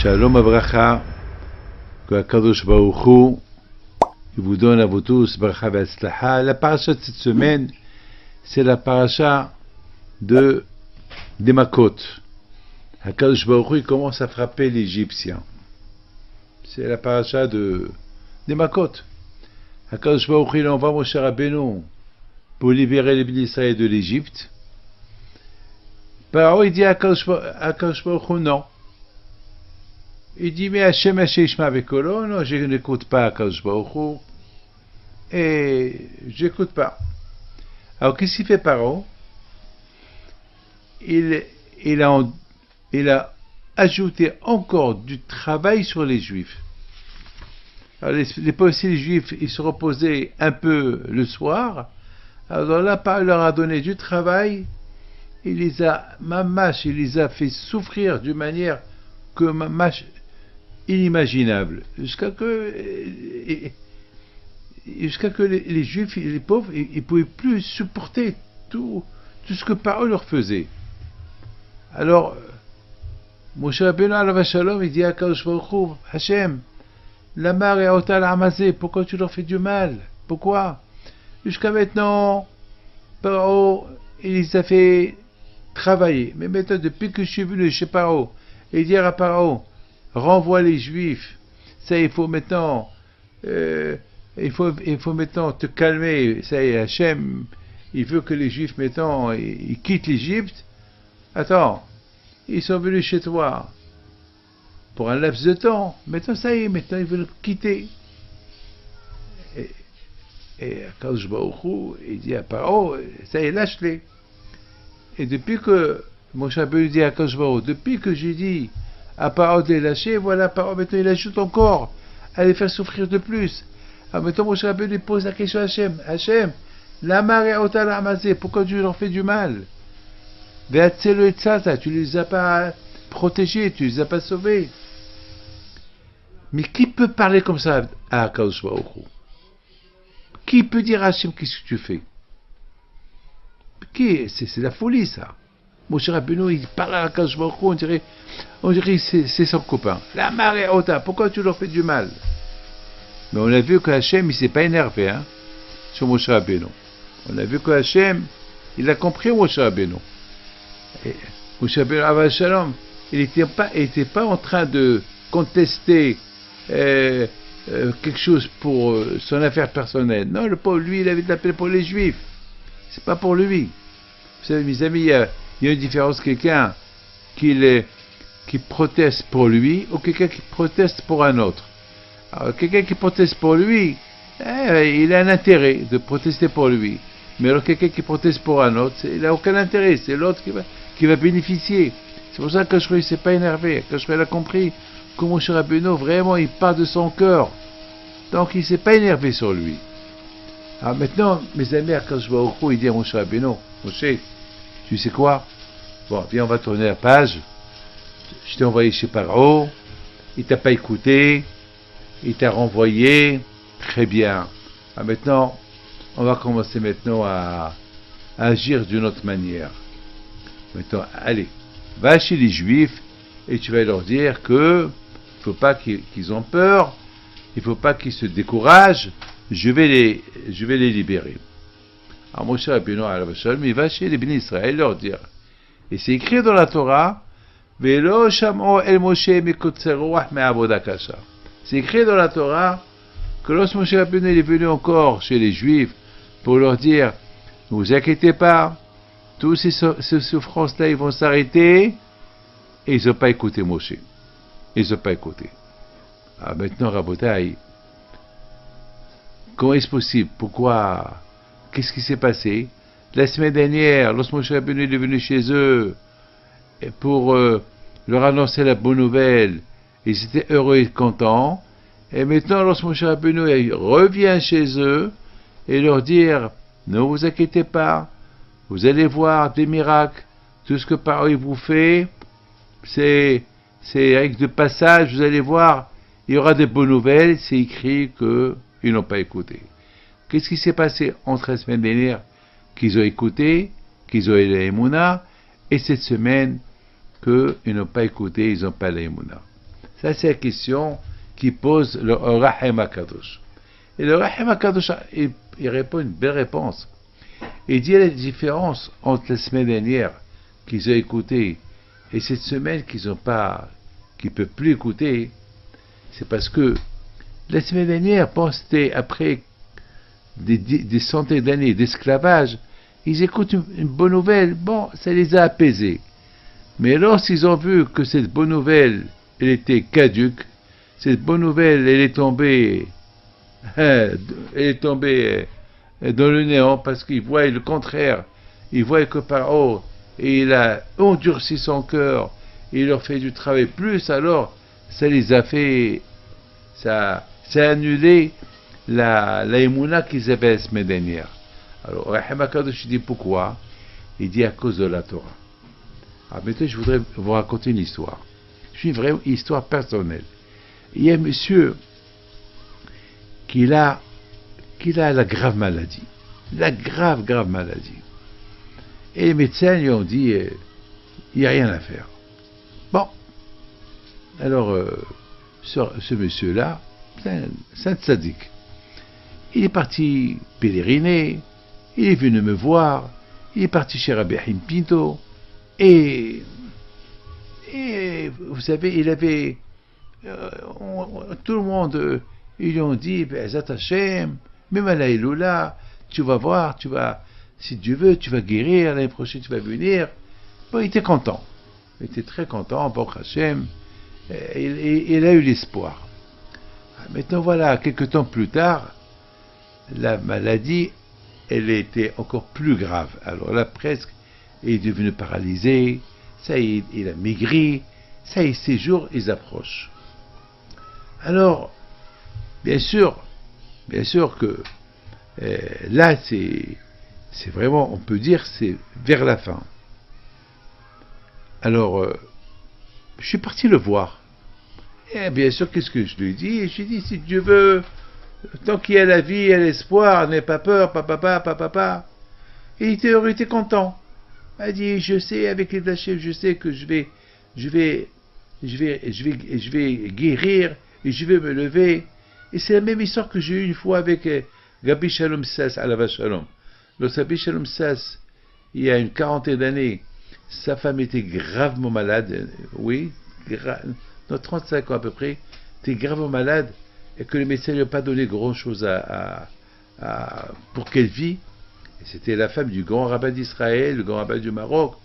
Shalom Abracha, que Akadosh Baruch Hu vous donne à vous tous Bracha V'Atzlacha. La paracha de cette semaine, c'est la paracha de Makot. Akadosh Baruch Hu commence à frapper l'Égyptien. C'est la paracha de Makot. Akadosh Baruch Hu il envoie Moshe Rabbeinu pour libérer les Bnei Israël de l'Égypte. Paro il dit à Akadosh Baruch Hu non. Il dit, mais Hachem Hashishma Vekolo, non, je n'écoute pas Akadosh Baruch Hu, et j'écoute pas. Alors, qu'est-ce qu'il fait Paro? Il a ajouté encore du travail sur les Juifs. Alors, les policiers Juifs, ils se reposaient un peu le soir, alors là, il leur a donné du travail, il les a fait souffrir d'une manière que inimaginable, jusqu'à que les Juifs, les pauvres, ils pouvaient plus supporter tout ce que Paro leur faisait. Alors, Moshe Rabbeinu alav shalom, il dit à Akadosh Baruch Hu, Hachem, Lamar et Otal Amazé, pourquoi tu leur fais du mal? Pourquoi? Jusqu'à maintenant, Paro, il les a fait travailler. Mais maintenant, depuis que je suis venu chez Paro, et dire à Paro, renvoie les Juifs. Ça, il faut maintenant te calmer. Ça y est, Hachem, il veut que les Juifs maintenant ils quittent l'Égypte. Attends, ils sont venus chez toi pour un laps de temps. Maintenant, ça y est, maintenant ils veulent quitter. Et Akadosh Baruch Hu, il dit à Paro, ça y est, lâche-les. Et depuis que Moshe Rabbeinu dit à Akadosh Baruch Hu, depuis que j'ai dit à Paro de les lâcher, voilà, Paro maintenant il ajoute encore à les faire souffrir de plus. Alors maintenant Moshe Rabbeinu lui pose la question à Hachem, Hachem, la marée otal amazé, pourquoi tu leur fais du mal? Ve'atzelo et tzata, tu les as pas protégés, tu les as pas sauvés. Mais qui peut parler comme ça à Akadosh Baruch Hu? Qui peut dire à Hachem qu'est-ce que tu fais? C'est la folie ça. Moshe Rabbeinu, il parle à Akadosh Baruch Hu, on dirait que c'est son copain. La marée ota, pourquoi tu leur fais du mal? Mais on a vu que Hachem, il s'est pas énervé sur Moshe Rabbeinu. On a vu que Hachem, il a compris Moshe Rabbeinu. Et Moshe Rabbeinu, Aval Shalom, il n'était pas en train de contester quelque chose pour son affaire personnelle. Non, le pauvre, lui, il avait de la peine pour les Juifs. C'est pas pour lui. Vous savez, mes amis, il y a une différence, quelqu'un qui proteste pour lui ou quelqu'un qui proteste pour un autre. Alors, quelqu'un qui proteste pour lui, il a un intérêt de protester pour lui. Mais alors, quelqu'un qui proteste pour un autre, il n'a aucun intérêt. C'est l'autre qui va bénéficier. C'est pour ça que Akadosh Baruch Hu ne s'est pas énervé. Akadosh Baruch Hu a compris que Moshe Rabbeinu, vraiment, il part de son cœur. Donc, il ne s'est pas énervé sur lui. Alors maintenant, mes amis, Akadosh Baruch Hu, il dit à Moshe Rabbeinu, Moshe, tu sais quoi? Bon, viens, on va tourner la page. Je t'ai envoyé chez Paro, il t'a pas écouté, il t'a renvoyé, très bien. Alors maintenant, on va commencer maintenant à agir d'une autre manière. Maintenant, allez, va chez les Juifs et tu vas leur dire que il faut pas qu'ils ont peur, il faut pas qu'ils se découragent, je vais les libérer. Alors Moshe Rabbeinu alav shalom, il va chez les Bnei Israël leur dire, et c'est écrit dans la Torah, Velo sham'o el Moshe mikotzer ruach me'avoda kasha. C'est écrit dans la Torah que lorsque Moshe Rabbeinu est venu encore chez les Juifs pour leur dire, ne vous inquiétez pas, toutes ces souffrances-là, ils vont s'arrêter, et ils n'ont pas écouté Moshe. Ils n'ont pas écouté. Alors maintenant, Rabotai, comment est-ce possible? Pourquoi? Qu'est-ce qui s'est passé? La semaine dernière, lorsque Moshe Rabbeinu est venu chez eux pour leur annoncer la bonne nouvelle, ils étaient heureux et contents. Et maintenant, lorsque Moshe Rabbeinu revient chez eux et leur dire, ne vous inquiétez pas, vous allez voir des miracles, tout ce que Paro vous fait, c'est avec de passage, vous allez voir, il y aura des bonnes nouvelles, c'est écrit qu'ils n'ont pas écouté. Qu'est-ce qui s'est passé entre la semaine dernière qu'ils ont écouté, qu'ils ont eu la Emouna, et cette semaine qu'ils n'ont pas écouté, ils n'ont pas la Emouna. Ça, c'est la question qui pose le Rahim HaKadosh. Et le Rahim HaKadosh, il répond une belle réponse. Il dit la différence entre la semaine dernière qu'ils ont écouté et cette semaine qu'ils ne peuvent plus écouter. C'est parce que la semaine dernière, bon, c'était après des centaines d'années d'esclavage, ils écoutent une bonne nouvelle, bon, ça les a apaisés. Mais lorsqu'ils ont vu que cette bonne nouvelle, elle était caduque, cette bonne nouvelle, elle est tombée dans le néant, parce qu'ils voient le contraire. Ils voient que Paro, il a endurci son cœur, il leur fait du travail plus, alors ça les a fait, ça a annulé la émouna qu'ils avaient la semaine dernière. Alors, Rahim HaKadosh dit pourquoi? Il dit à cause de la Torah. Alors maintenant, je voudrais vous raconter une histoire. C'est une vraie histoire personnelle. Il y a un monsieur qui a la grave maladie. La grave maladie. Et les médecins lui ont dit, il n'y a rien à faire. Bon. Alors, ce monsieur-là, c'est un tzaddik. Il est parti pèleriner, il est venu me voir, il est parti chez Rabbi Haim Pinto, et vous savez, il avait, tout le monde, ils lui ont dit, Be'ezat Hashem, même à la Eloula, tu vas voir, si Dieu veut, tu vas guérir, l'année prochaine tu vas venir. Bon, il était content, il était très content, Baruch Hashem, il a eu l'espoir. Maintenant voilà, quelques temps plus tard, la maladie, elle était encore plus grave. Alors là, presque, il est devenu paralysé, ça y est, il a maigri, ça y est, ces jours, ils approchent. Alors, bien sûr que là, c'est vraiment, on peut dire, c'est vers la fin. Alors, je suis parti le voir. Et bien sûr, qu'est-ce que je lui dis? Je lui dis, si Dieu veut, tant qu'il y a la vie, il y a l'espoir, n'aie pas peur, papa. Et il était content. Il m'a dit, je sais, avec les Hachem, je sais que je vais guérir, et je vais me lever. Et c'est la même histoire que j'ai eue une fois avec Rabbi Shalom Sass, Alava Shalom. Lorsque Rabbi Shalom Sass, il y a une quarantaine d'années, sa femme était gravement malade, oui, dans 35 ans à peu près, était gravement malade, et que les médecins ne lui ont pas donné grand-chose pour qu'elle vit. Et c'était la femme du grand rabbin d'Israël, le grand rabbin du Maroc,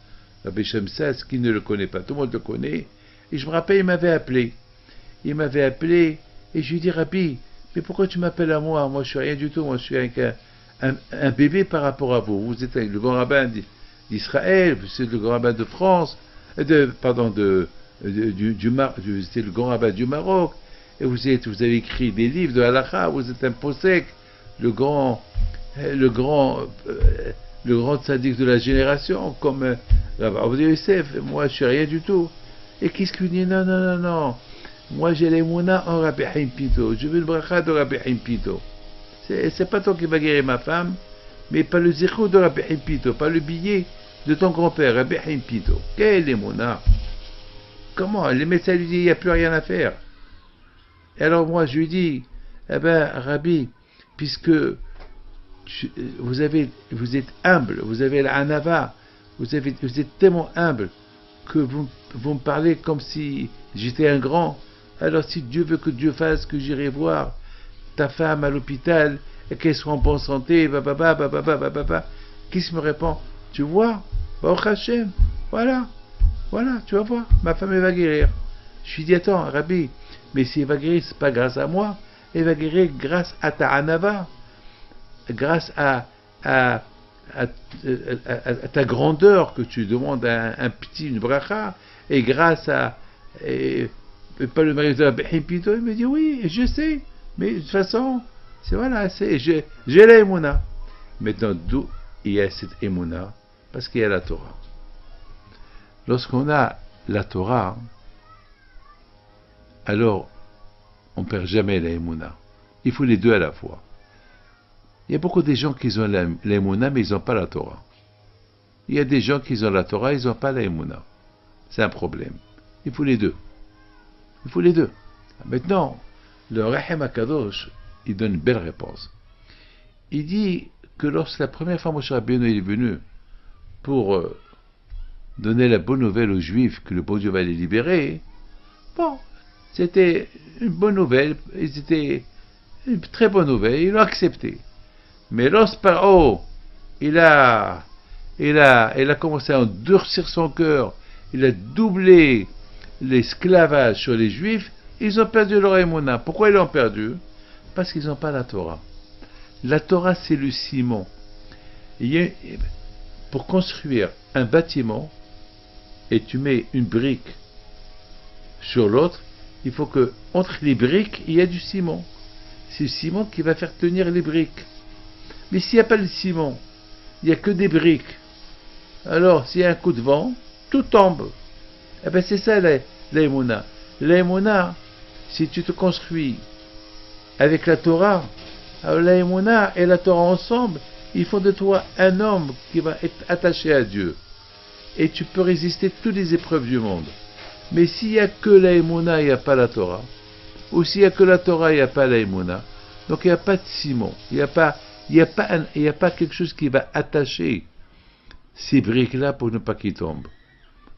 Rabbi Shalom Sass, qui ne le connaît pas, tout le monde le connaît. Et je me rappelle, il m'avait appelé, et je lui ai dit, Rabbi, mais pourquoi tu m'appelles à moi? Moi, je suis rien du tout, moi, je suis un bébé par rapport à vous. Vous êtes le grand rabbin d'Israël, vous êtes le grand rabbin de France, c'était le grand rabbin du Maroc, et vous avez écrit des livres de halakha, vous êtes un posek, le grand tzaddik de la génération, comme Rabbi Yosef. Moi, je suis rien du tout. Et qu'est-ce qu'il dit? Non. Moi, j'ai les mouna en Rabbi Haim Pinto. Je veux le bracha de Rabbi Haim Pinto. C'est pas toi qui va guérir ma femme, mais pas le zéro de Rabbi Haim Pinto, pas le billet de ton grand-père, Rabbi Haim Pinto. Quel est mouna? Comment? Les médecins lui disent, il n'y a plus rien à faire. Et alors moi, je lui dis, Rabbi, puisque vous êtes humble, vous avez l'anava, vous êtes tellement humble que vous me parlez comme si j'étais un grand. Alors si Dieu veut que Dieu fasse que j'irai voir ta femme à l'hôpital et qu'elle soit en bonne santé, qui se me répond? Tu vois, Baruch Hashem, voilà, tu vas voir, ma femme elle va guérir. Je lui dis, attends, Rabbi, mais si elle va guérir, c'est pas grâce à moi, elle va guérir grâce à ta anava, grâce à ta grandeur que tu demandes à une bracha, et grâce à pas le mari de Rabbi Haim Pinto. Il me dit oui, je sais, mais de toute façon, j'ai la émouna. Maintenant, d'où il y a cette émouna? Parce qu'il y a la Torah. Lorsqu'on a la Torah, alors on ne perd jamais la émouna. Il faut les deux à la fois. Il y a beaucoup de gens qui ont la émouna, mais ils n'ont pas la Torah. Il y a des gens qui ont la Torah, ils n'ont pas la émouna. C'est un problème. Il faut les deux. Il faut les deux. Maintenant, le Rahem HaKadosh, il donne une belle réponse. Il dit que lorsque la première fois Moshe Rabbeinu est venu pour donner la bonne nouvelle aux Juifs que le bon Dieu va les libérer, bon, c'était une bonne nouvelle, c'était une très bonne nouvelle, ils l'ont accepté. Mais lorsque Paro, il a commencé à endurcir son cœur, il a doublé l'esclavage sur les Juifs, ils ont perdu leur émouna. Pourquoi ils l'ont perdu? Parce qu'ils n'ont pas la Torah. La Torah, c'est le ciment. Pour construire un bâtiment, et tu mets une brique sur l'autre, il faut que entre les briques, il y a du ciment. C'est le ciment qui va faire tenir les briques. Mais s'il n'y a pas de ciment, il n'y a que des briques. Alors, s'il y a un coup de vent, tout tombe. Eh bien, c'est ça l'aïmouna. L'aïmouna, si tu te construis avec la Torah, alors l'aïmouna et la Torah ensemble, ils font de toi un homme qui va être attaché à Dieu. Et tu peux résister toutes les épreuves du monde. Mais s'il n'y a que l'aïmouna, il n'y a pas la Torah. Ou s'il n'y a que la Torah, il n'y a pas l'aïmouna. Donc il n'y a pas de ciment. Il n'y a pas quelque chose qui va attacher ces briques-là pour ne pas qu'ils tombent.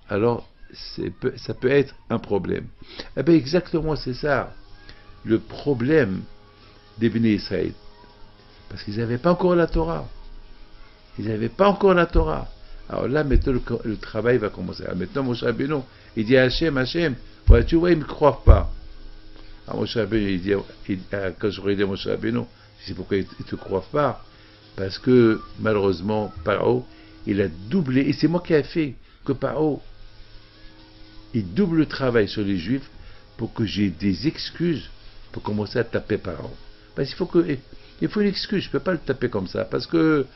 Alors, ça peut être un problème. Eh bien, exactement, c'est ça. Le problème des Bnei Israël. Parce qu'ils n'avaient pas encore la Torah. Ils n'avaient pas encore la Torah. Alors là, maintenant, le travail va commencer. Alors maintenant, Moshe Rabbeinu, il dit à Hachem, ouais, tu vois, ils ne me croient pas. Alors Moshe Rabbeinu, quand je regardais Moshe Rabbeinu, c'est pourquoi ils ne te croient pas. Parce que, malheureusement, Paro, il a doublé, et c'est moi qui ai fait que Paro, il double le travail sur les Juifs pour que j'ai des excuses pour commencer à taper Paro. Parce qu'il faut une excuse, je ne peux pas le taper comme ça, parce que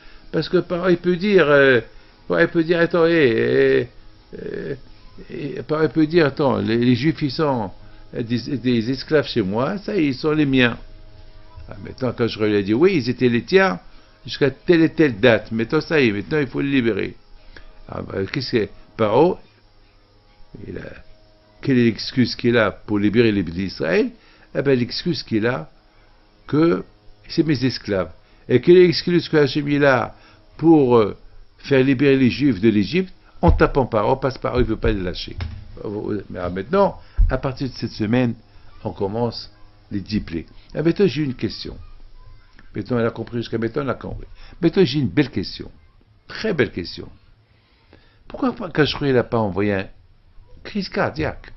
Paro, il peut dire, attends, Paro, il peut dire, attends, les Juifs, ils sont des esclaves chez moi, ça, ils sont les miens. Maintenant, quand je lui ai dit, oui, ils étaient les tiens, jusqu'à telle et telle date, maintenant, ça y est, maintenant, il faut les libérer. Qu'est-ce que Paro, quelle est l'excuse qu'il a pour libérer les Bnei Israël? Eh bien, l'excuse qu'il a, que c'est mes esclaves. Et quelle est l'excuse que Hachem a pour faire libérer les Juifs de l'Égypte en tapant Paro, parce que Paro, il ne veut pas les lâcher. Mais maintenant, à partir de cette semaine, on commence les 10 plaies. Et maintenant, j'ai une question. Maintenant, elle a compris jusqu'à maintenant, elle a compris. Maintenant, j'ai une belle question. Très belle question. Pourquoi Kachroui n'a pas envoyé un crise cardiaque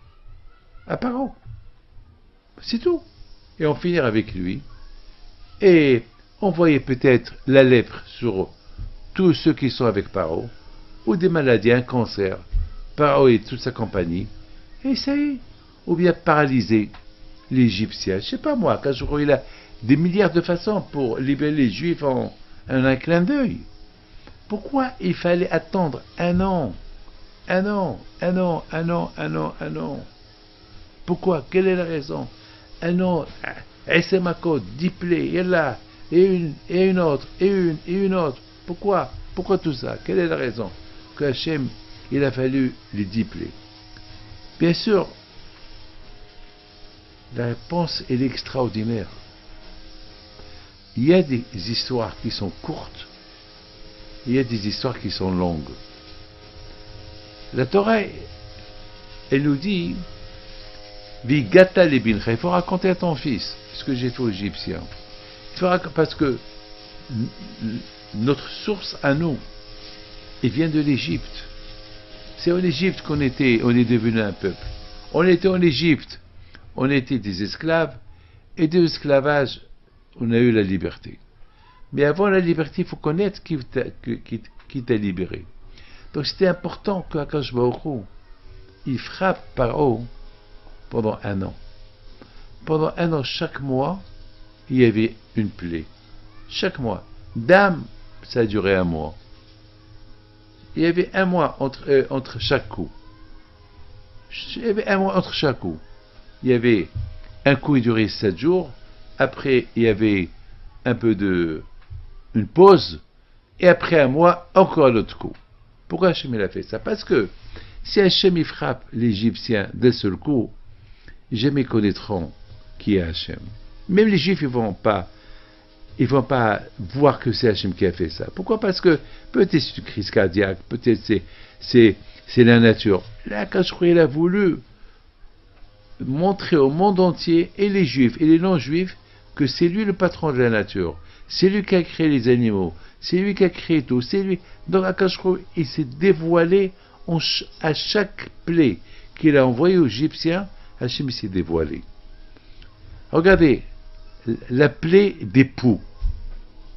à Paro? C'est tout. Et on finira avec lui. Et envoyer peut-être la lèpre sur tous ceux qui sont avec Paro, ou des maladies, un cancer, Paro et toute sa compagnie, et ça y est. Ou bien paralyser l'Égyptien. Je sais pas moi, quand il a des milliards de façons pour libérer les Juifs en un clin d'œil. Pourquoi il fallait attendre un an? Pourquoi? Quelle est la raison? Un an, SMACO, 10 plaies, il y a là, et une autre. Pourquoi tout ça? Quelle est la raison? Que Hachem, il a fallu les 10 plaies. Bien sûr, la réponse est extraordinaire. Il y a des histoires qui sont courtes, il y a des histoires qui sont longues. La Torah, elle nous dit, Vigata lebincha, il faut raconter à ton fils ce que j'ai fait aux Égyptiens. Parce que notre source à nous, elle vient de l'Égypte. C'est en Égypte on est devenu un peuple. On était en Égypte, on était des esclaves, et de l'esclavage, on a eu la liberté. Mais avant la liberté, il faut connaître qui t'a libéré. Donc c'était important qu'Akash Baruch Hu, il frappe Paro pendant un an. Pendant un an, chaque mois, il y avait une plaie. Chaque mois. Dame, ça a duré un mois. Il y avait un mois entre chaque coup. Il y avait un mois entre chaque coup. Il y avait un coup qui durait 7 jours. Après, il y avait un peu une pause. Et après un mois, encore un autre coup. Pourquoi Hachem a fait ça? Parce que si Hachem il frappe l'Égyptien d'un seul coup, jamais connaîtront qui est Hachem. Même les Juifs, ils vont pas voir que c'est Hachem qui a fait ça. Pourquoi? Parce que peut-être c'est une crise cardiaque, peut-être c'est la nature. Là, quand je crois, il a voulu montrer au monde entier, et les Juifs et les non-Juifs, que c'est lui le patron de la nature. C'est lui qui a créé les animaux. C'est lui qui a créé tout. C'est lui. Donc, Akashro, il s'est dévoilé à chaque plaie qu'il a envoyé aux Égyptiens. Hachem s'est dévoilé. Regardez, la plaie des poux.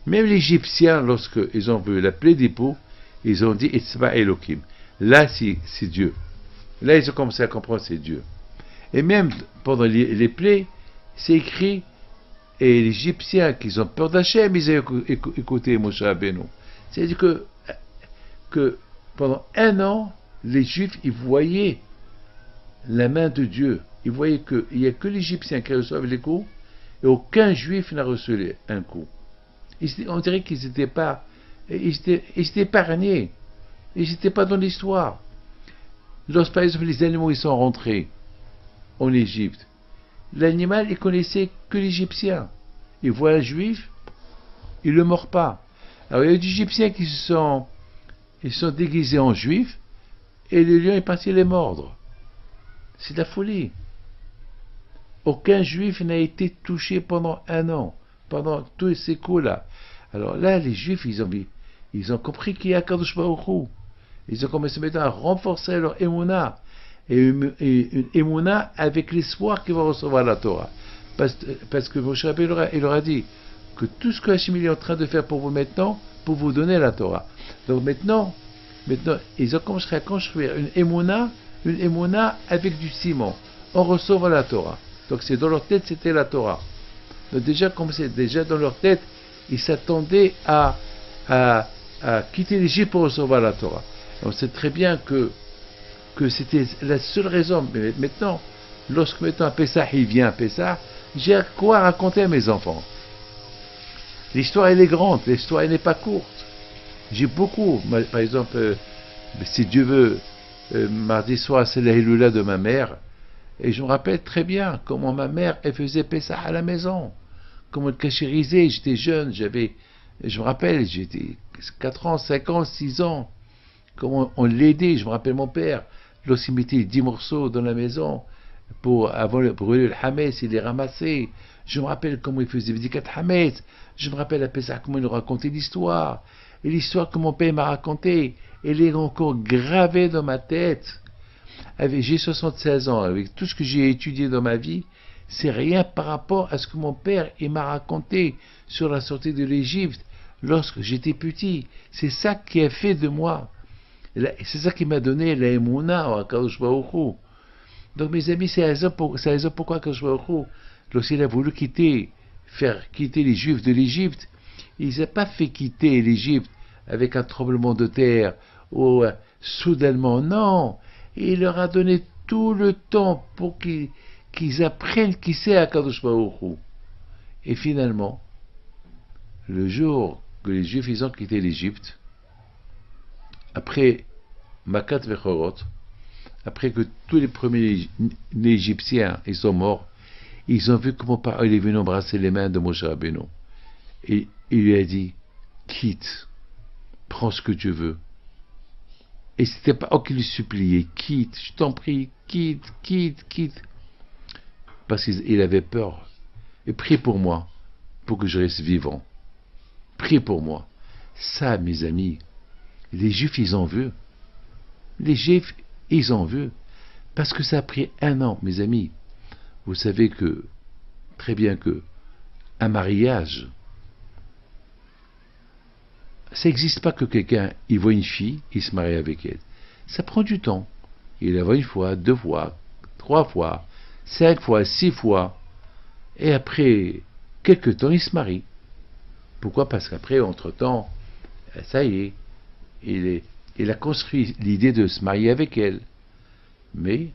Même les Égyptiens, lorsqu'ils ont vu la plaie des poux, ils ont dit Itzva Elohim. Là, c'est Dieu. Là, ils ont commencé à comprendre c'est Dieu. Et même pendant les plaies, c'est écrit, et les Égyptiens qui ont peur d'Hachem, ils ont écouté Moshe Rabbeinu. C'est-à-dire que pendant 1 an, les Juifs, ils voyaient la main de Dieu. Ils voyaient qu'il n'y a que les Égyptiens qui reçoivent les coups, et aucun Juif n'a reçu un coup. On dirait qu'ils n'étaient pas, ils étaient épargnés. Ils n'étaient pas dans l'histoire. Lorsque, par exemple, les animaux ils sont rentrés en Égypte, l'animal, il connaissait que l'Égyptien. Il voit un Juif, il ne le mord pas. Alors, il y a des Égyptiens qui sont déguisés en Juifs, et le lion est parti les mordre. C'est de la folie. Aucun Juif n'a été touché pendant 1 an, pendant tous ces coups-là. Alors là, les Juifs, ils ont compris qu'il y a Kadosh Baruch Hu. Ils ont commencé maintenant à renforcer leur émouna. Et une émouna avec l'espoir qu'ils vont recevoir la Torah. Parce que Moshe Rabbeinu il leur a dit que tout ce que Hachem est en train de faire pour vous maintenant, pour vous donner la Torah. Donc maintenant ils ont commencé à construire une émouna avec du ciment. On reçoit la Torah. Donc c'est dans leur tête, c'était la Torah. Donc déjà, comme c'est déjà dans leur tête, ils s'attendaient à quitter l'Égypte pour recevoir la Torah. On sait très bien que c'était la seule raison. Mais maintenant, lorsque maintenant Pessah, il vient à Pessah, j'ai à quoi raconter à mes enfants. L'histoire, elle est grande, l'histoire, elle n'est pas courte. J'ai beaucoup, par exemple, si Dieu veut, mardi soir, c'est la Hiloula de ma mère, et je me rappelle très bien comment ma mère, elle faisait Pessah à la maison, comment elle cachérisait, j'étais jeune, je me rappelle, j'étais 4 ans, 5 ans, 6 ans, comment on l'aidait, je me rappelle mon père, lorsqu'il mettait 10 morceaux dans la maison, avant de brûler le Hametz, il les ramassait. Je me rappelle comment il faisait Bdikat Hametz. Je me rappelle à Pessah comment il nous racontait l'histoire. Et l'histoire que mon père m'a racontée, elle est encore gravée dans ma tête. J'ai 76 ans, avec tout ce que j'ai étudié dans ma vie, c'est rien par rapport à ce que mon père m'a raconté sur la sortie de l'Égypte lorsque j'étais petit. C'est ça qui a fait de moi. C'est ça qui m'a donné la Emouna à Kadosh Baruch Hu. Donc mes amis, c'est la raison pourquoi Kadosh Baruch Hu, lorsqu'il a voulu faire quitter les Juifs de l'Égypte, il n'a pas fait quitter l'Égypte avec un tremblement de terre ou soudainement, non. Il leur a donné tout le temps pour qu'ils apprennent qui c'est Akadosh Baruch Hu. Et finalement, le jour que les Juifs ils ont quitté l'Égypte, après Makat Vechorot, après que tous les premiers Égyptiens ils sont morts, ils ont vu comment il est venu embrasser les mains de Moshe Rabbeinu. Et il lui a dit, quitte, prends ce que tu veux. Et c'était pas qu'il lui suppliait, quitte, je t'en prie, quitte. Parce qu'il avait peur. Et prie pour moi, pour que je reste vivant. Prie pour moi. Ça, mes amis, les Juifs, ils ont vu. Les Juifs, ils ont vu. Parce que ça a pris 1 an, mes amis. Vous savez que, très bien que, un mariage, ça n'existe pas que quelqu'un, il voit une fille, il se marie avec elle. Ça prend du temps. Il la voit 1 fois, 2 fois, 3 fois, 5 fois, 6 fois. Et après quelques temps, il se marie. Pourquoi? Parce qu'après, entre-temps, ça y est, il a construit l'idée de se marier avec elle. Mais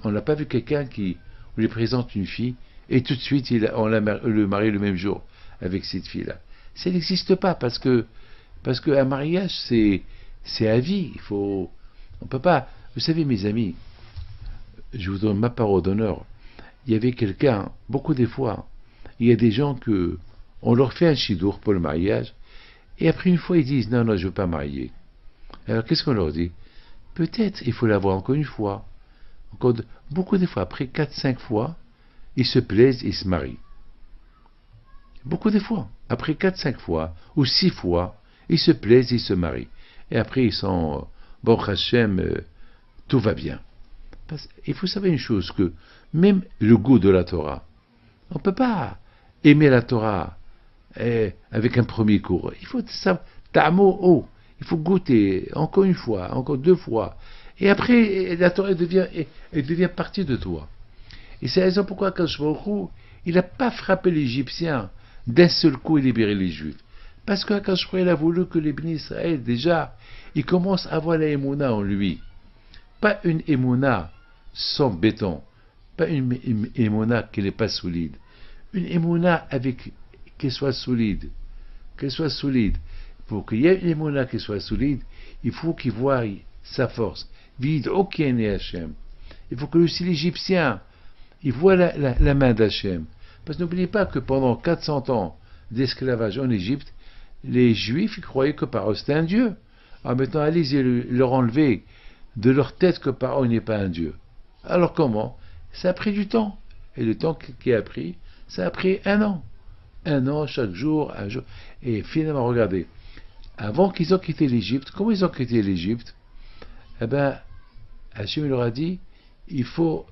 on n'a pas vu quelqu'un qui lui présente une fille et tout de suite on le marie le même jour avec cette fille-là. Ça n'existe pas parce que un mariage c'est à vie. On peut pas. Vous savez, mes amis, je vous donne ma parole d'honneur, il y avait quelqu'un, beaucoup des fois, il y a des gens que on leur fait un chidour pour le mariage, et après une fois ils disent non, non, je ne veux pas marier. Alors qu'est-ce qu'on leur dit? Peut-être il faut l'avoir encore une fois. Encore beaucoup des fois, après 4-5 fois, ils se plaisent, ils se marient. Beaucoup de fois, après 4-5 fois, ou 6 fois, ils se plaisent, ils se marient. Et après ils sont, bon Hachem, tout va bien. Il faut savoir une chose, que même le goût de la Torah, on ne peut pas aimer la Torah avec un premier cours. Il faut savoir, il faut goûter encore une fois, encore 2 fois. Et après, la Torah elle devient partie de toi. Et c'est la raison pourquoi Akadosh Baruch Hu, il n'a pas frappé l'Égyptien d'un seul coup et libéré les Juifs. Parce qu'Akadosh Baruch Hu, il a voulu que les bénis Israël, déjà, ils commencent à avoir la émouna en lui. Pas une émouna sans béton. Pas une émouna qui n'est pas solide. Une émouna qu'elle soit solide. Qu'elle soit solide. Pour qu'il y ait une émouna qui soit solide, il faut qu'il voie sa force. Vide aucun Hachem. Il faut que aussi l'Égyptien, il voit la main d'Hachem. Parce que n'oubliez pas que pendant 400 ans d'esclavage en Égypte, les Juifs ils croyaient que Paro c'était un dieu. Alors maintenant, allez leur enlever de leur tête que Paro n'est pas un dieu. Alors comment? Ça a pris du temps. Et le temps qui a pris, ça a pris 1 an. 1 an, chaque jour, un jour. Et finalement, regardez, avant qu'ils ont quitté l'Égypte, comment ils ont quitté l'Égypte? Eh bien, Hachem leur a dit, il faut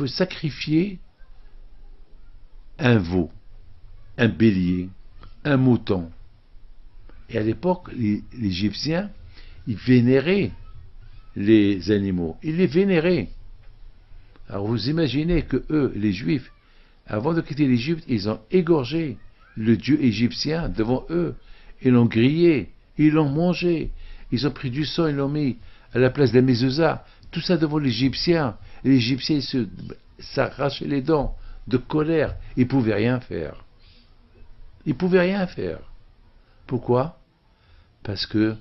sacrifier un veau, un bélier, un mouton. Et à l'époque, les Égyptiens, ils vénéraient les animaux. Ils les vénéraient. Alors vous imaginez que eux, les Juifs, avant de quitter l'Égypte, ils ont égorgé le dieu égyptien devant eux. Ils l'ont grillé, ils l'ont mangé. Ils ont pris du sang, ils l'ont mis à la place de la mezouza. Tout ça devant l'Égyptien. Les Égyptiens s'arrachaient les dents de colère. Ils ne pouvaient rien faire. Ils ne pouvaient rien faire. Pourquoi? Parce que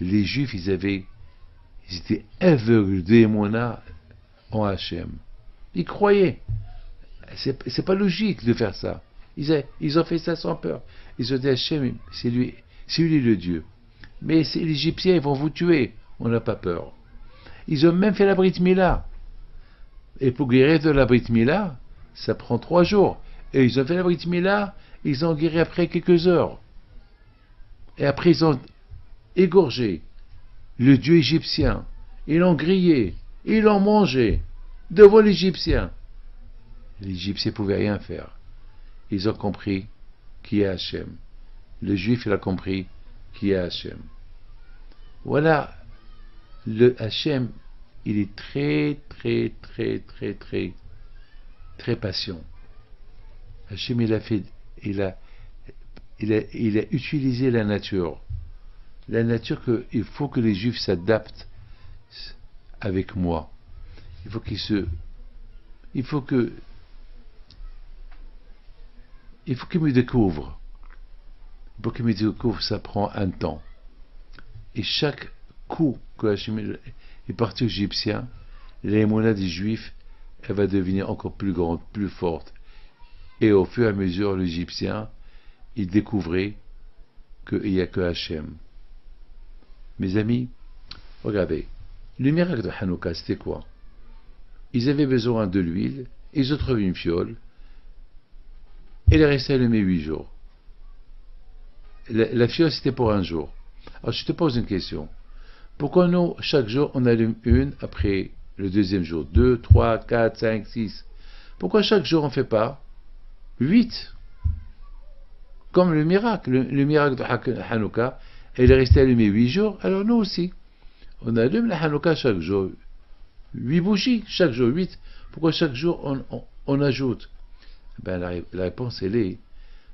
les Juifs, ils étaient aveugles d'émona en Hachem. Ils croyaient. C'est pas logique de faire ça. Ils ont fait ça sans peur. Ils ont dit Hachem, c'est lui le Dieu. Mais les Égyptiens, ils vont vous tuer. On n'a pas peur. Ils ont même fait la Brit Mila. Et pour guérir de la Brit Mila, ça prend 3 jours. Et ils ont fait la Brit Mila, ils ont guéri après quelques heures. Et après, ils ont égorgé le dieu égyptien. Ils l'ont grillé. Ils l'ont mangé devant l'Égyptien. L'Égyptien ne pouvait rien faire. Ils ont compris qui est Hachem. Le Juif, il a compris qui est Hachem. Voilà, le Hachem, il est très, très, très, très, très, très patient. Hachem, il a utilisé la nature. La nature il faut que les Juifs s'adaptent avec moi. Il faut qu'ils me découvrent. Pour qu'ils me découvrent, ça prend un temps. Et chaque coup que Hachem est parti aux Égyptiens, l'émona des Juifs, elle va devenir encore plus grande, plus forte. Et au fur et à mesure, l'Égyptien, il découvrait qu'il n'y a que Hachem. Mes amis, regardez, le miracle de Hanouka, c'était quoi? Ils avaient besoin de l'huile, ils ont trouvé une fiole, et elle est restée allumée 8 jours. La fiole, c'était pour 1 jour. Alors, je te pose une question. Pourquoi nous, chaque jour, on allume une, après le deuxième jour, 2, 3, 4, 5, 6? Pourquoi chaque jour, on ne fait pas 8? Comme le miracle de Hanouka, elle est restée allumée 8 jours, alors nous aussi. On allume la Hanouka chaque jour. 8 bougies, chaque jour 8. Pourquoi chaque jour on ajoute? Ben, la réponse, elle est,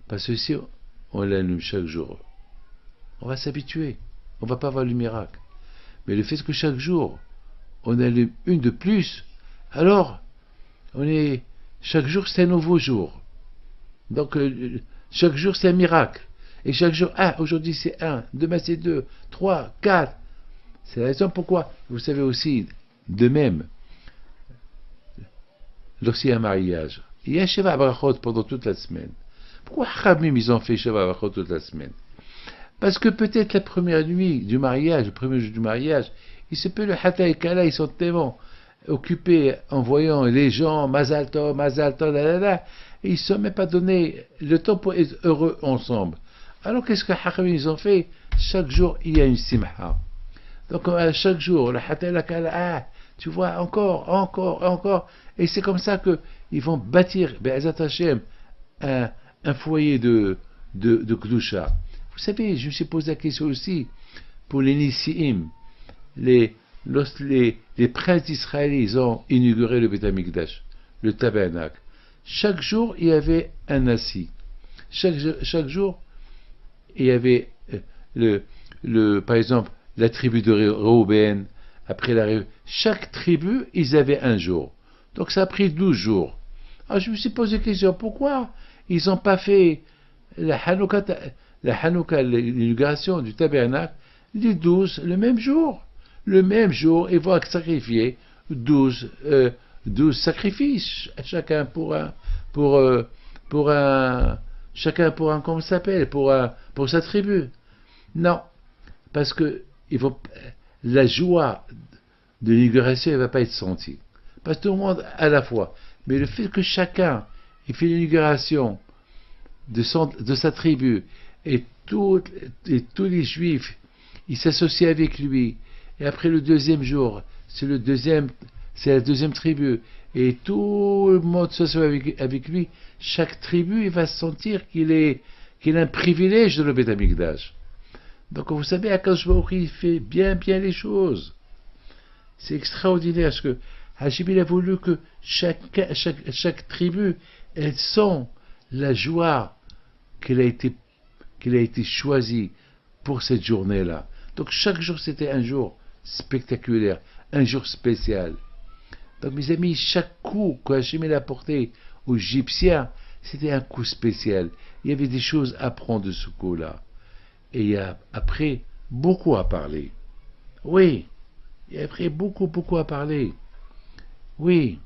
parce que si on l'allume chaque jour, on va s'habituer. On ne va pas voir le miracle. Mais le fait que chaque jour, on allume une de plus, alors, chaque jour, c'est un nouveau jour. Donc, chaque jour, c'est un miracle. Et chaque jour, aujourd'hui c'est 1, demain c'est 2, 3, 4. C'est la raison pourquoi, vous savez aussi, de même, lorsqu'il y a un mariage, il y a Sheva Brachot pendant toute la semaine. Pourquoi Khamim, ils ont fait Sheva Brachot toute la semaine? Parce que peut-être la première nuit du mariage, le premier jour du mariage, il se peut le Hata et Kala, ils sont tellement occupés en voyant les gens, Mazal Tov, et ils ne se sont même pas donné le temps pour être heureux ensemble. Alors qu'est-ce que Khamim, ils ont fait? Chaque jour, il y a une simha. Donc chaque jour, le Hata et la Kala, tu vois, encore. Et c'est comme ça qu'ils vont bâtir, Be'ezat Hashem, un foyer de Kedusha. Vous savez, je me suis posé la question aussi pour les Nisi'im. Lorsque les princes d'Israël, ils ont inauguré le Beth Amikdash, le tabernacle. Chaque jour, il y avait un Nassi. Chaque jour, il y avait par exemple, la tribu de Réhouben. Après chaque tribu, ils avaient un jour. Donc ça a pris 12 jours. Alors je me suis posé la question, pourquoi ils n'ont pas fait la Hanouka, l'inauguration du tabernacle, les 12, le même jour. Le même jour, ils vont sacrifier 12 sacrifices, chacun pour un, comment ça s'appelle, pour sa tribu. Non, parce que la joie de l'inauguration ne va pas être sentie. Parce que tout le monde à la fois. Mais le fait que chacun il fait l'inauguration de sa tribu et tous les juifs ils s'associent avec lui, et après le deuxième jour c'est la deuxième tribu et tout le monde s'associe avec lui, chaque tribu il va sentir qu'il a un privilège de le Beth Amikdash. Donc vous savez, Akadosh Baruch Hu, il fait bien les choses. C'est extraordinaire parce que Hachem il a voulu que chaque tribu elle sent la joie qu'elle a été choisie pour cette journée-là. Donc chaque jour c'était un jour spectaculaire, un jour spécial. Donc mes amis, chaque coup que Hachem a apporté aux Égyptiens, c'était un coup spécial. Il y avait des choses à prendre de ce coup-là. Et il y a après beaucoup à parler. Oui, il y a après beaucoup à parler. Oui,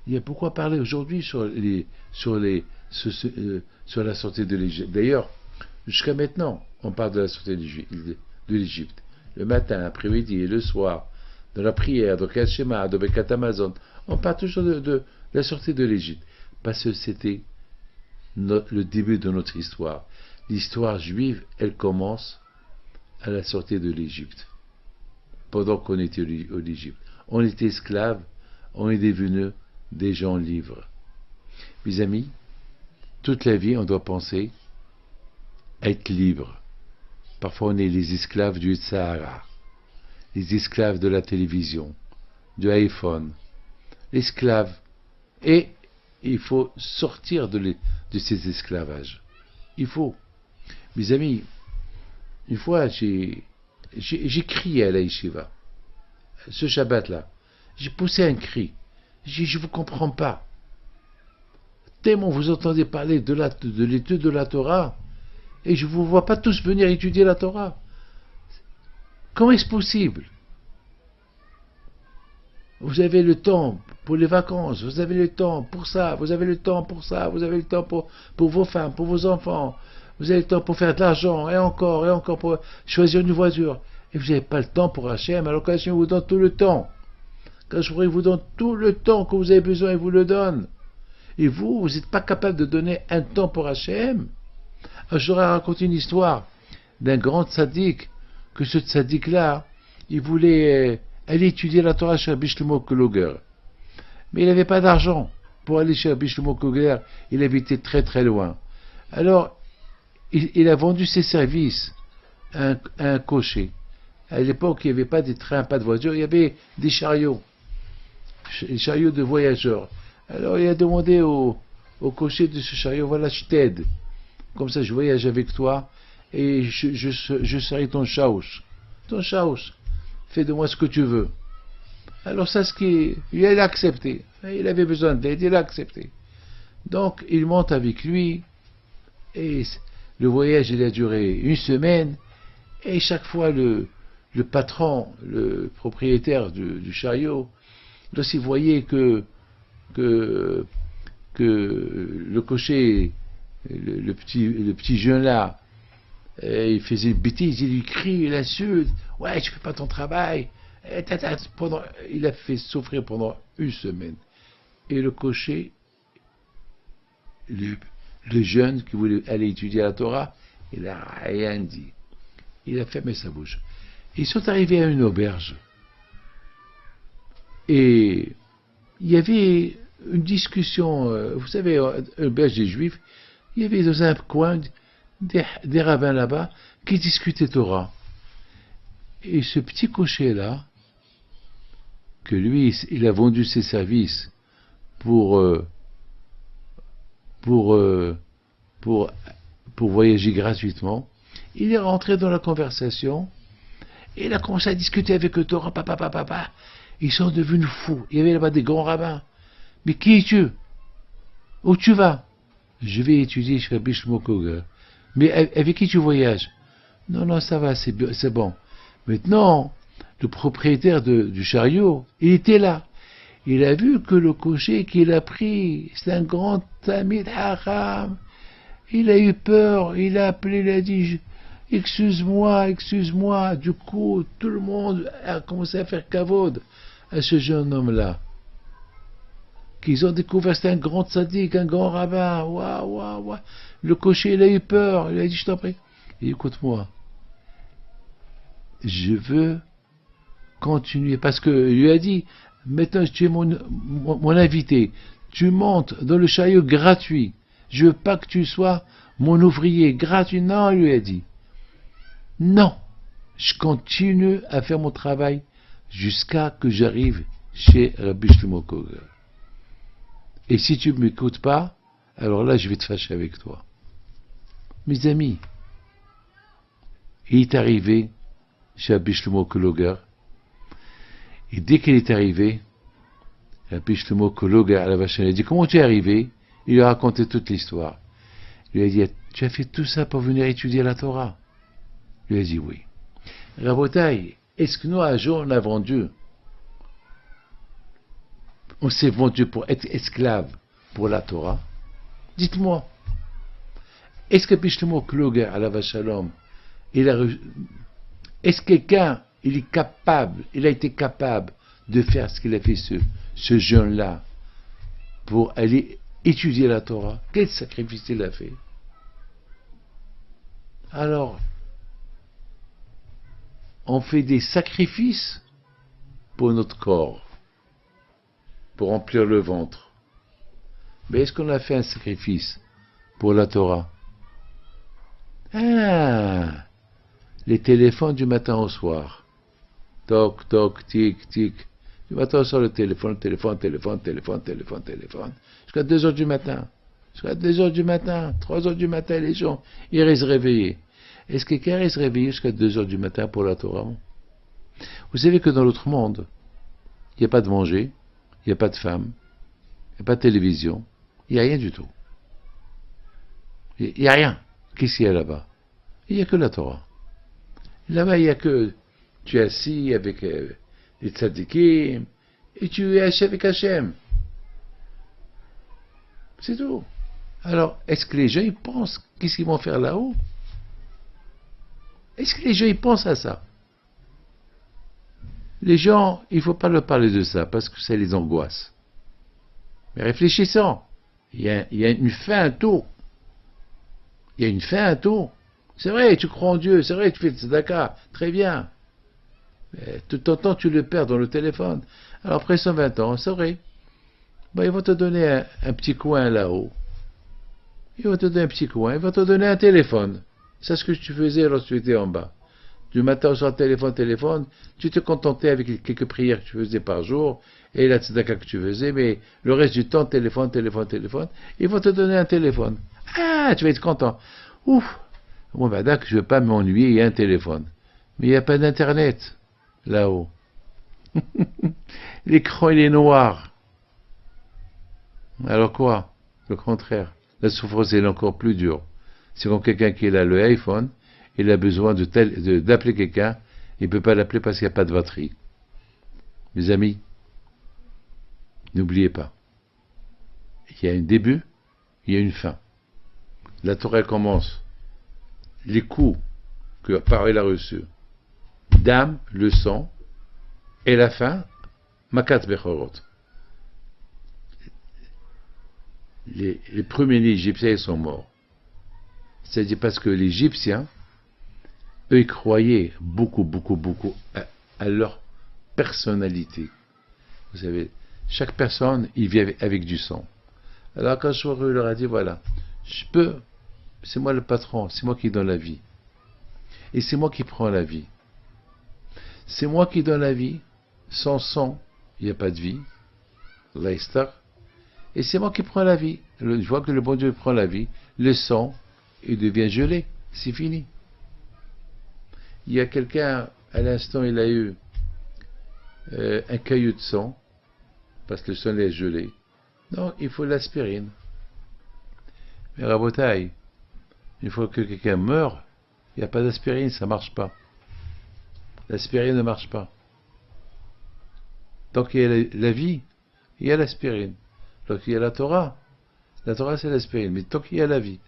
il y a beaucoup à parler aujourd'hui sur la sortie de l'Égypte. D'ailleurs, jusqu'à maintenant, on parle de la sortie de l'Égypte. Le matin, l'après-midi et le soir, dans la prière, dans Kriyat Shema, dans Birkat Hamazon, on parle toujours de la sortie de l'Égypte. Parce que c'était le début de notre histoire. L'histoire juive, elle commence à la sortie de l'Égypte. Pendant qu'on était en Égypte. On était esclaves, on est devenus des gens libres. Mes amis, toute la vie, on doit penser à être libre. Parfois, on est les esclaves du Sahara, les esclaves de la télévision, du iPhone, l'esclave. Et il faut sortir de ces esclavages. Il faut. Mes amis, une fois, j'ai crié à la yeshiva, ce Shabbat-là. J'ai poussé un cri. J'ai dit, je ne vous comprends pas. Tellement vous entendez parler de l'étude de la Torah, et je ne vous vois pas tous venir étudier la Torah. Comment est-ce possible? Vous avez le temps pour les vacances, vous avez le temps pour ça, vous avez le temps pour ça, vous avez le temps pour vos femmes, pour vos enfants, vous avez le temps pour faire de l'argent, et encore pour choisir une voiture. Et vous n'avez pas le temps pour Hachem, alors qu'Hachem vous donne tout le temps. Quand je vous donne tout le temps que vous avez besoin, il vous le donne. Et vous n'êtes pas capable de donner un temps pour Hachem. J'aurais raconté une histoire d'un grand tzaddik, que ce tzaddik-là, il voulait aller étudier la Torah chez Rabbi Shlomo Kluger. Mais il n'avait pas d'argent pour aller chez Rabbi Shlomo Kluger, il habitait très très loin. Alors, il a vendu ses services à un cocher. À l'époque, il n'y avait pas de trains, pas de voitures, il y avait des chariots. Les chariots de voyageurs. Alors il a demandé au cocher de ce chariot, voilà, je t'aide. Comme ça, je voyage avec toi et je serai ton chaouch. Ton chaouch. Fais de moi ce que tu veux. Alors ça, il a accepté. Il avait besoin d'aide, il a accepté. Donc, il monte avec lui et le voyage, il a duré une semaine et chaque fois, le le patron, le propriétaire du chariot, lorsqu'il voyait que le cocher, le petit jeune là, il faisait une bêtise, il lui crie, il insulte, ouais, tu fais pas ton travail. Il a fait souffrir pendant une semaine. Et le cocher, le jeune qui voulait aller étudier la Torah, il n'a rien dit. Il a fermé sa bouche. Ils sont arrivés à une auberge. Et il y avait une discussion, vous savez, l'auberge des Juifs, il y avait dans un coin des rabbins là-bas qui discutaient Torah. Et ce petit cocher-là, que lui, il a vendu ses services pour voyager gratuitement, il est rentré dans la conversation et il a commencé à discuter avec le Torah, papa. Ils sont devenus fous. Il y avait là-bas des grands rabbins. Mais qui es-tu? Où tu vas? Je vais étudier chez Rabbi Shlomo Koger. Mais avec qui tu voyages? Non, ça va, c'est bon. Maintenant, le propriétaire du chariot, il était là. Il a vu que le cocher qu'il a pris, c'est un grand Talmid Haram. Il a eu peur, il a appelé, il a dit excuse-moi. Du coup, tout le monde a commencé à faire kavod à ce jeune homme-là. Qu'ils ont découvert, c'était un grand tzaddik, un grand rabbin. Waouh. Le cocher, il a eu peur, il a dit je t'en prie. Et écoute-moi, je veux continuer, parce que lui a dit maintenant tu es mon invité, tu montes dans le chariot gratuit. Je veux pas que tu sois mon ouvrier gratuit. Non, il lui a dit. Non, je continue à faire mon travail jusqu'à que j'arrive chez Rabbi Shlomo Koger. Et si tu ne m'écoutes pas, alors là, je vais te fâcher avec toi. Mes amis, il est arrivé chez Rabbi Shlomo Koger. Et dès qu'il est arrivé, Rabbi Shlomo Koger à la vache, il a dit, comment tu es arrivé? Il lui a raconté toute l'histoire. Il lui a dit, tu as fait tout ça pour venir étudier la Torah? Il lui a dit oui. Rabotai, est-ce que nous, un jour, on a vendu? On s'est vendu pour être esclave pour la Torah? Dites-moi. Est-ce que Bishlomo Koger à la Shalom, est-ce que quelqu'un, il a été capable de faire ce qu'il a fait ce jeune-là pour aller étudier la Torah? Quel sacrifice il a fait? Alors, on fait des sacrifices pour notre corps, pour remplir le ventre. Mais est-ce qu'on a fait un sacrifice pour la Torah? Les téléphones du matin au soir. Toc, toc, tic, tic. Du matin au soir, le téléphone. Jusqu'à 2 heures du matin. 3 heures du matin, les gens, ils restent réveillés. Est-ce que quelqu'un reste réveillé jusqu'à 2 heures du matin pour la Torah? Vous savez que dans l'autre monde, il n'y a pas de manger, il n'y a pas de femme, il n'y a pas de télévision, il n'y a rien du tout. Il n'y a rien. Qu'est-ce qu'il y a là-bas? Il n'y a que la Torah. Là-bas, il n'y a que tu es assis avec les tzadikim et tu es avec Hachem. C'est tout. Alors, est-ce que les gens ils pensent qu'est-ce qu'ils vont faire là-haut? Est-ce que les gens ils pensent à ça? Les gens, il ne faut pas leur parler de ça parce que ça les angoisse. Mais réfléchissons. Il y a une fin à tout. Il y a une fin à tout. C'est vrai, tu crois en Dieu, c'est vrai, tu fais tzedaka, très bien. Mais tout ton temps, tu le perds dans le téléphone. Alors après 120 ans, c'est vrai. Ben, ils vont te donner un petit coin là-haut. Ils vont te donner un petit coin, ils vont te donner un téléphone. C'est ce que tu faisais lorsque tu étais en bas. Du matin au soir, téléphone, tu te contentais avec quelques prières que tu faisais par jour, et la tzedaka que tu faisais, mais le reste du temps, téléphone, ils vont te donner un téléphone. Ah, tu vas être content. Ouf, bon ben d'accord, je ne veux pas m'ennuyer, il y a un téléphone. Mais il n'y a pas d'internet, là-haut. L'écran, il est noir. Alors quoi? Le contraire. La souffrance est encore plus dure. C'est comme quelqu'un qui a le iPhone, il a besoin d'appeler quelqu'un, Il ne peut pas l'appeler parce qu'il n'y a pas de batterie. Mes amis, n'oubliez pas, il y a un début, il y a une fin. La Torah commence, les coups que Paro a reçus, d'âme, le sang, et la fin, Makat Bechorot. Les premiers-nés égyptiens sont morts. C'est-à-dire parce que les Égyptiens, eux, ils croyaient beaucoup à leur personnalité. Vous savez, chaque personne, il vit avec du sang. Alors quand Shoreu leur a dit, voilà, c'est moi le patron, c'est moi qui donne la vie. Et c'est moi qui prends la vie. C'est moi qui donne la vie. Sans sang, il n'y a pas de vie. Leicester. Et c'est moi qui prends la vie. Je vois que le bon Dieu prend la vie. Le sang, il devient gelé. C'est fini. Il y a quelqu'un, à l'instant, il a eu un caillou de sang, parce que le sang est gelé. Non, il faut l'aspirine. Mais Rabotaï, une fois que quelqu'un meurt, il n'y a pas d'aspirine, ça ne marche pas. L'aspirine ne marche pas. Tant qu'il y a la vie, il y a l'aspirine. Tant qu'il y a la Torah c'est l'aspirine. Mais tant qu'il y a la vie,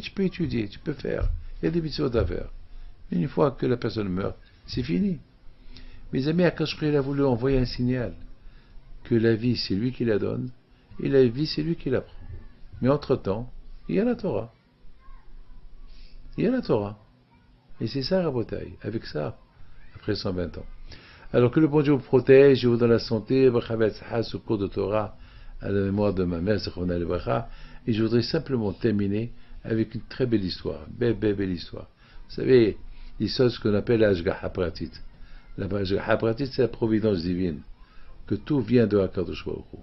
tu peux étudier, tu peux faire. Il y a des mitzvot à faire. Mais une fois que la personne meurt, c'est fini. Mes amis, Akashri, il a voulu envoyer un signal que la vie, c'est lui qui la donne, et la vie, c'est lui qui la prend. Mais entre-temps, il y a la Torah. Il y a la Torah. Et c'est ça, Rabotaï. Avec ça, après 120 ans. Alors que le bon Dieu vous protège, je vous donne la santé, ce cours de Torah, à la mémoire de ma mère, et je voudrais simplement terminer avec une très belle histoire. Belle histoire. Vous savez, l'histoire de ce qu'on appelle l'Ashgaha Pratit. La Ashgaha Pratit, c'est la providence divine. Que tout vient de HaKadosh Baruch Hu.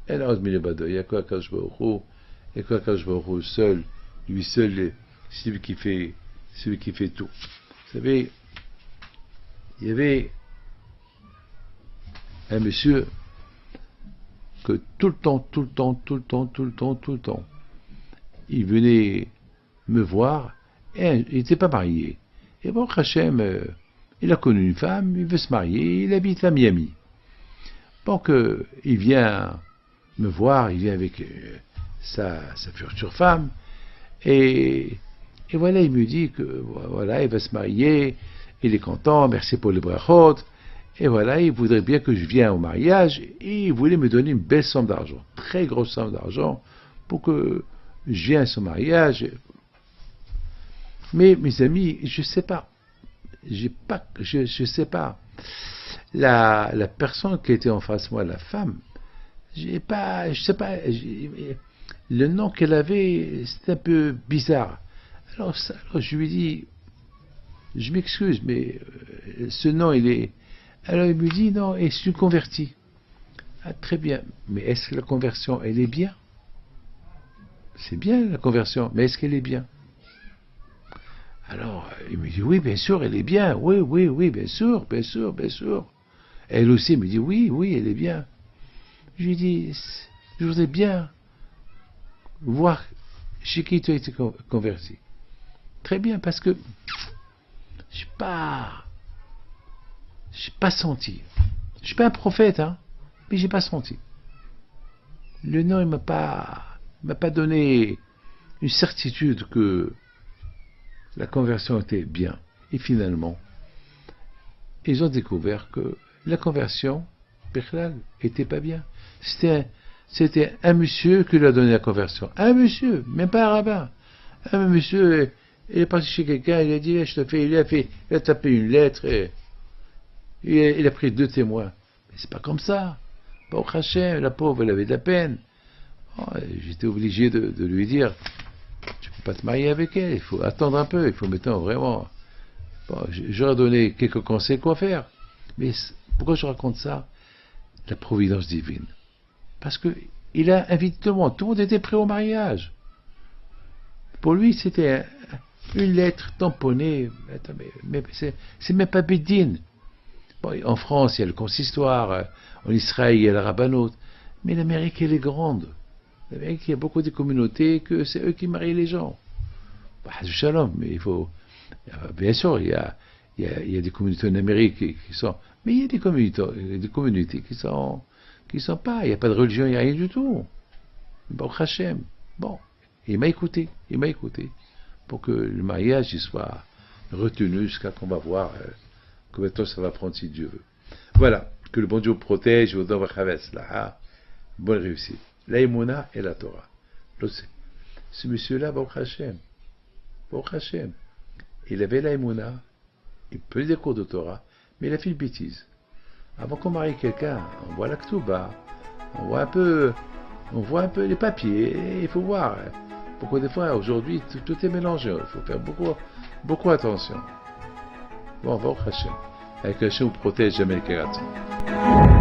Il n'y a que HaKadosh Baruch Hu, et que HaKadosh Baruch Hu seul, lui seul, c'est celui qui fait tout. Vous savez, il y avait un monsieur que tout le temps, il venait me voir, et il n'était pas marié. Et bon, Hachem, il a connu une femme, il veut se marier, il habite à Miami. Donc, il vient me voir, il vient avec sa future femme, et voilà, il me dit que voilà, il va se marier, il est content, merci pour les brachot, et voilà, il voudrait bien que je vienne au mariage, et il voulait me donner une belle somme d'argent, très grosse somme d'argent, pour que je vienne à son mariage. Mais mes amis, je sais pas, je sais pas. La personne qui était en face de moi, la femme, je sais pas, le nom qu'elle avait, c'était un peu bizarre. Alors je lui dis, je m'excuse, mais ce nom, il est... Alors il me dit, non, et je suis converti. Ah, très bien, mais est-ce que la conversion, elle est bien? C'est bien la conversion, mais est-ce qu'elle est bien? Alors, il me dit, oui, bien sûr, elle est bien, oui, bien sûr. Elle aussi me dit, oui, elle est bien. Je lui dis, je voudrais bien voir chez qui tu as été converti. Très bien, parce que je n'ai pas senti. Je ne suis pas un prophète, mais j'ai pas senti. Le nom, il m'a pas donné une certitude que la conversion était bien. Et finalement, ils ont découvert que la conversion, Bechlal, était pas bien. C'était un monsieur qui lui a donné la conversion. Un monsieur, même pas un rabbin. Un monsieur, il est parti chez quelqu'un, il a dit, il a tapé une lettre, et il a pris 2 témoins. Mais c'est pas comme ça. Bon, Hachem, la pauvre, elle avait de la peine. Oh, j'étais obligé de lui dire, tu peux pas te marier avec elle, il faut attendre un peu, il faut maintenant vraiment... Bon, j'aurais donné quelques conseils quoi faire. Mais pourquoi je raconte ça? La providence divine. Parce que il a invité tout le monde était prêt au mariage. Pour lui, c'était une lettre tamponnée. Attends, mais c'est même pas Bédine. Bon, en France, il y a le consistoire, en Israël, il y a la rabbanote. Mais l'Amérique, elle est grande. L'Amérique, il y a beaucoup de communautés que c'est eux qui marient les gens. Bah, shalom, mais il faut... Bien sûr, il il y a des communautés en Amérique qui sont... Mais il y a des communautés qui sont pas... Il n'y a pas de religion, il n'y a rien du tout. Baruch Hashem. Bon. Et il m'a écouté. Pour que le mariage il soit retenu jusqu'à qu'on va voir combien de temps ça va prendre si Dieu veut. Voilà. Que le bon Dieu protège. Bonne réussite. La Emouna et la Torah. Ce monsieur-là, Baruch Hashem, il avait la Emouna, il faisait des cours de Torah, mais il a fait une bêtise. Avant qu'on marie quelqu'un, on voit la Ktuba, on voit un peu les papiers, il faut voir. Pourquoi des fois, aujourd'hui, tout est mélangé, il faut faire beaucoup attention. Bon, Baruch Hashem. Avec Hashem, on protège jamais les karatas.